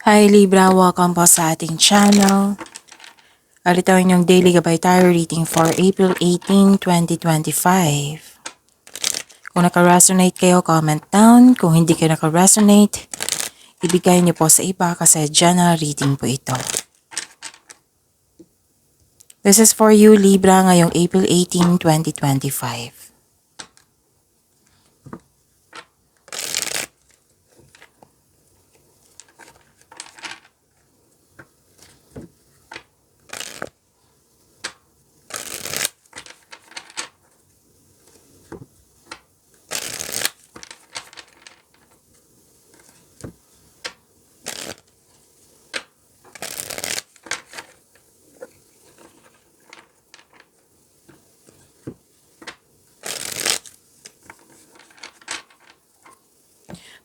Hi Libra, welcome po sa ating channel. Ito ang inyong daily gabay tarot reading for April 18, 2025. Kung naka-resonate kayo, comment down. Kung hindi kayo naka-resonate, ibigay niyo po sa iba kasi general reading po ito. This is for you Libra ngayong April 18, 2025.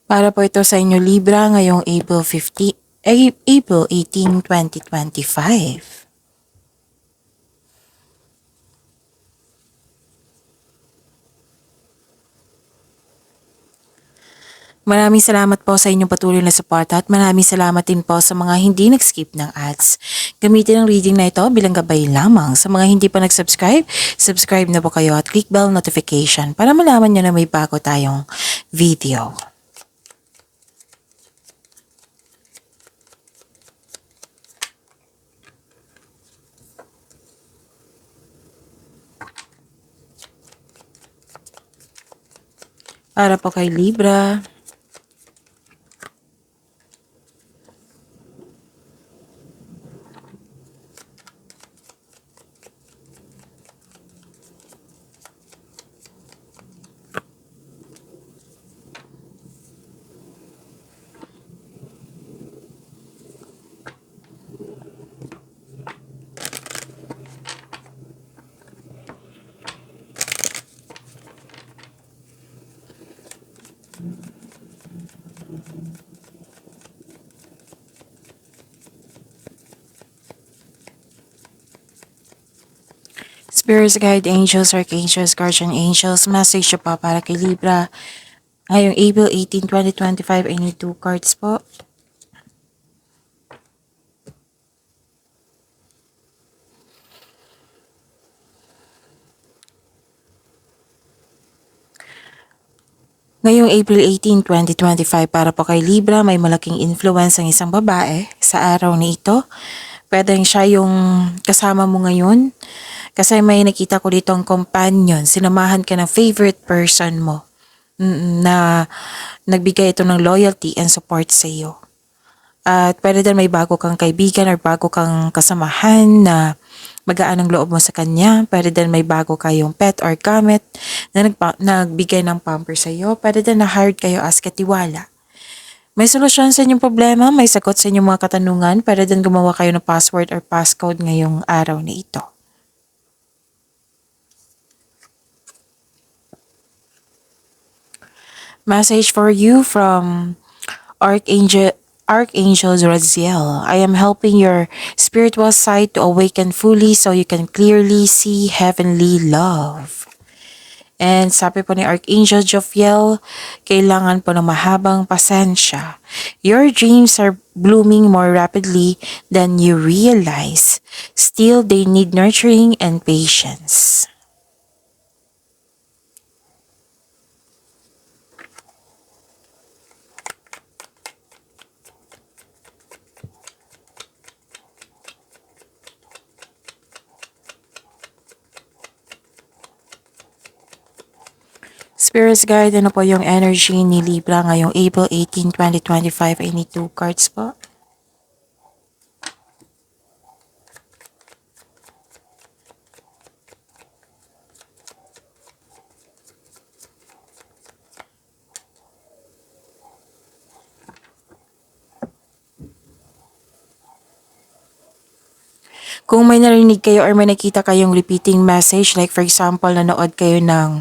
Para po ito sa inyo Libra ngayong April 18, 2025. Maraming salamat po sa inyong patuloy na suporta at maraming salamat din po sa mga hindi nag-skip ng ads. Gamitin ang reading na ito bilang gabay lamang. Sa mga hindi pa nag-subscribe, subscribe na po kayo at click bell notification para malaman nyo na may bago tayong video. Para po kay Libra. Spirits, Guide Angels, Archangels, Guardian Angels, message pa para kay Libra. Ngayong April 18, 2025, I need 2 cards po. Ngayong April 18, 2025, para po kay Libra, may malaking influence ang isang babae sa araw na ito. Pwedeng siya yung kasama mo ngayon. Kasi may nakita ko dito ang companion. Sinamahan ka ng favorite person mo na nagbigay ito ng loyalty and support sa iyo. At pwede din may bago kang kaibigan or bago kang kasamahan na magaan ang loob mo sa kanya. Pwede din may bago kayong pet or gamit na nagbigay ng pamper sa iyo. Pwede din na hired kayo as katiwala. May solusyon sa inyong problema, may sagot sa inyong mga katanungan. Pwede din gumawa kayo ng password or passcode ngayong araw na ito. Message for you from Archangel Raziel. I am helping your spiritual side to awaken fully so you can clearly see heavenly love. And sabi po ni Archangel Jophiel, kailangan po ng mahabang pasensya. Your dreams are blooming more rapidly than you realize. Still, they need nurturing and patience. Spirits Guide, ano po yung energy ni Libra ngayong April 18, 2025? I need 2 cards po. Kung may narinig kayo or may nakita kayong repeating message, like for example, nanood kayo ng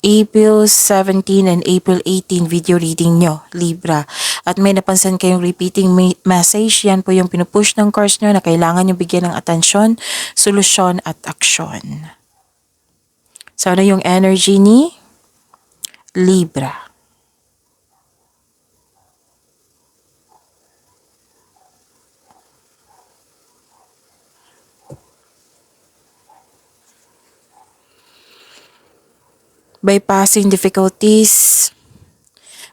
April 17 and April 18 video reading nyo, Libra, at may napansin kayong repeating message, yan po yung pinupush ng cards nyo na kailangan nyo bigyan ng atensyon, solusyon at aksyon. So, ano yung energy ni Libra? bypassing difficulties,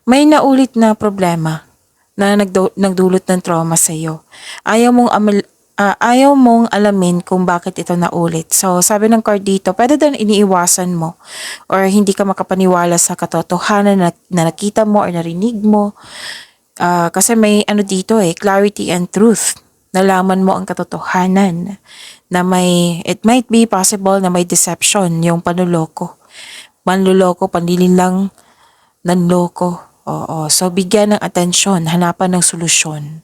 may naulit na problema na nagdulot ng trauma sa iyo. Ayaw mong alamin kung bakit ito naulit. So, sabi ng card dito, pwede din iniiwasan mo or hindi ka makapaniwala sa katotohanan na nakita mo or narinig mo. Kasi may ano dito clarity and truth. Nalaman mo ang katotohanan na it might be possible na may deception, yung panluloko. Manluloko, panlilinlang, nanloko. Oo. So, bigyan ng atensyon, hanapan ng solusyon.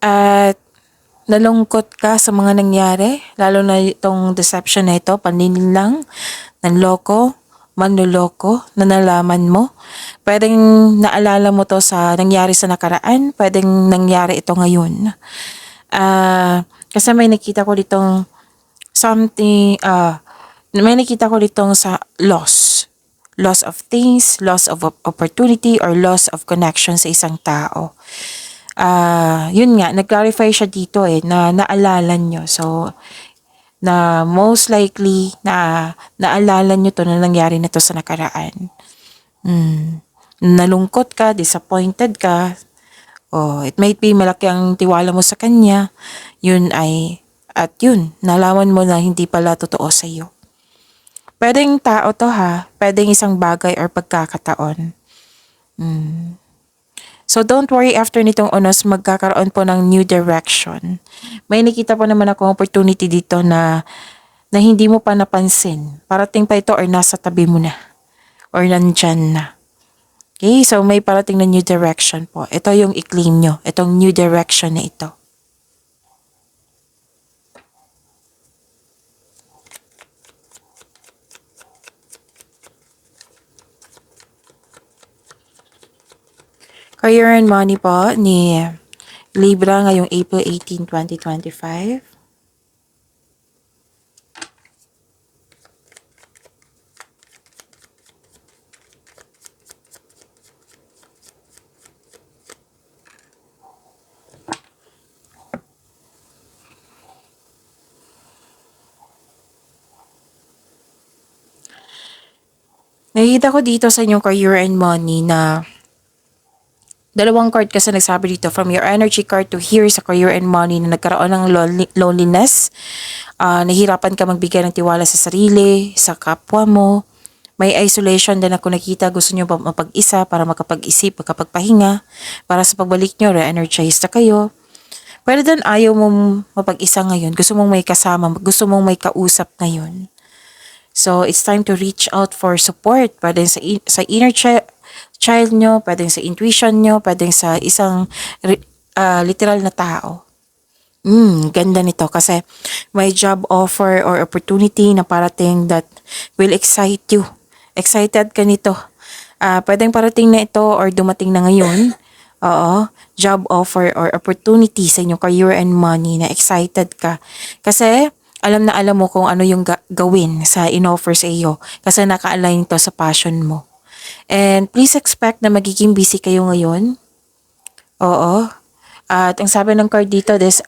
At nalungkot ka sa mga nangyari, lalo na itong deception na ito, panlilinlang, nanloko, manluloko, na nalaman mo. Pwedeng naalala mo to sa nangyari sa nakaraan, pwedeng nangyari ito ngayon. Kasi may nakita ko ditong may nakita ko ditong sa loss. Loss of things, loss of opportunity, or loss of connection sa isang tao. Yun nga, nag-clarify siya dito na naalala nyo. So, na most likely na naalala nyo to na nangyari na to sa nakaraan. Nalungkot ka, disappointed ka, it might be malaki ang tiwala mo sa kanya, at yun, nalaman mo na hindi pala totoo sa iyo. Pwedeng tao to pwedeng isang bagay or pagkakataon. So don't worry, after nitong unos, magkakaroon po ng new direction. May nakita po naman ako opportunity dito na hindi mo pa napansin. Parating pa ito or nasa tabi mo na. Or nandyan na. Okay, so may parating na new direction po. Ito yung i-claim nyo. Itong new direction na ito. Career and money po ni Libra ngayong April 18, 2025. Nakikita ko dito sa inyong career and money na dalawang card kasi nagsabi dito, from your energy card to here sa career and money, na nagkaroon ng loneliness. Nahirapan ka magbigay ng tiwala sa sarili, sa kapwa mo. May isolation din ako nakita. Gusto nyo mapag-isa para makapag-isip, makapagpahinga. Para sa pagbalik nyo, re-energized na kayo. Pwede din ayaw mong mapag-isa ngayon. Gusto mong may kasama, gusto mong may kausap ngayon. So, it's time to reach out for support. Pwede sa inner child nyo, pwedeng sa intuition nyo, pwedeng sa isang literal na tao. Ganda nito kasi may job offer or opportunity na parating that will excite you. Excited ka nito. Pwedeng parating na ito or dumating na ngayon. Job offer or opportunity sa inyong career and money na excited ka. Kasi alam na alam mo kung ano yung gawin sa in-offer sa iyo kasi naka-align to sa passion mo. And please expect na magiging busy kayo ngayon. At ang sabi ng card dito, this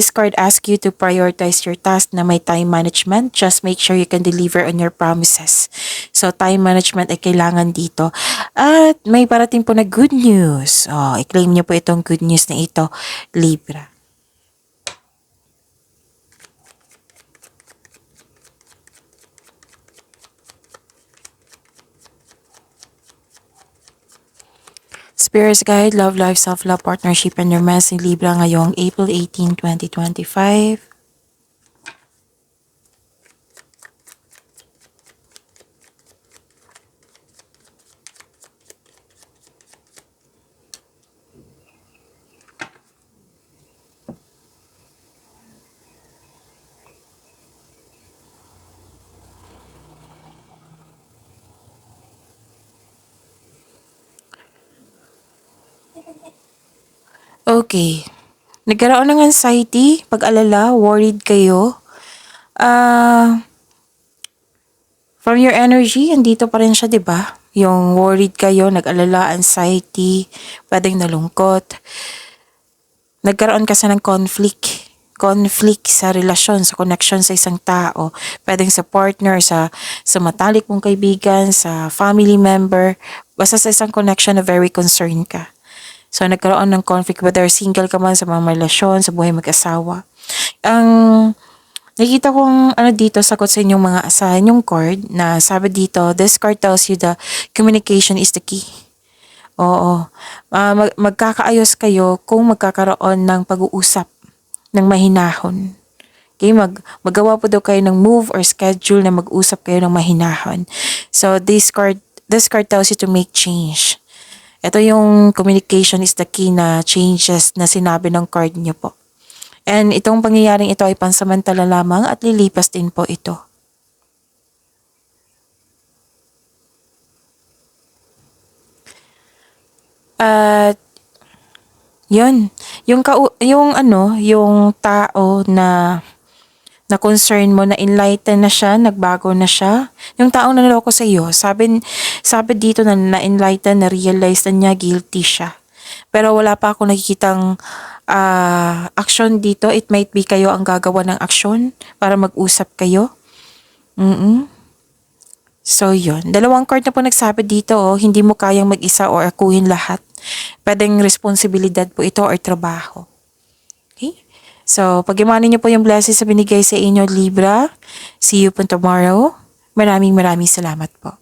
card asks you to prioritize your task na may time management. Just make sure you can deliver on your promises. So, time management ay kailangan dito. At may parating po na good news. I-claim niyo po itong good news na ito, Libra. Spirit's Guide, Love Life, Self-Love, Partnership, and Romance ni Libra ngayong April 18, 2025. Okay. Nagkaroon ng anxiety, pag-alala, worried kayo. From your energy, andito pa rin siya, 'di ba? Yung worried kayo, nag-alala, anxiety, pwedeng nalungkot. nagkaroon kasi ng conflict sa relasyon, sa connection sa isang tao. Pwedeng sa partner, sa matalik mong kaibigan, sa family member, basta sa isang connection na very concerned ka. So, nagkaroon ng conflict whether single ka man sa mga relasyon, sa buhay mag-asawa. Ang nakikita kong dito, sagot sa inyong sa inyong card na sabi dito, this card tells you the communication is the key. Oo. Magkakaayos kayo kung magkakaroon ng pag-uusap ng mahinahon. Okay, magawa po daw kayo ng move or schedule na mag-usap kayo ng mahinahon. So this card tells you to make change. Ito yung communication is the key na changes na sinabi ng card niyo po. And itong pangyayaring ito ay pansamantala lamang at lilipas din po ito. At yun, yung tao na concern mo, na enlighten na siya, nagbago na siya. Yung taong nanloko sa iyo, sabi dito na na-enlighten, na-realize na niya guilty siya. Pero wala pa ako nakikitang action dito. It might be kayo ang gagawa ng action para mag-usap kayo. So yun, dalawang card na po nagsabi dito, hindi mo kayang mag-isa o akuhin lahat. Pwedeng responsibilidad po ito or trabaho. Okay? So, pag-imanin niyo po yung blessings na binigay sa inyo, Libra. See you po tomorrow. Maraming salamat po.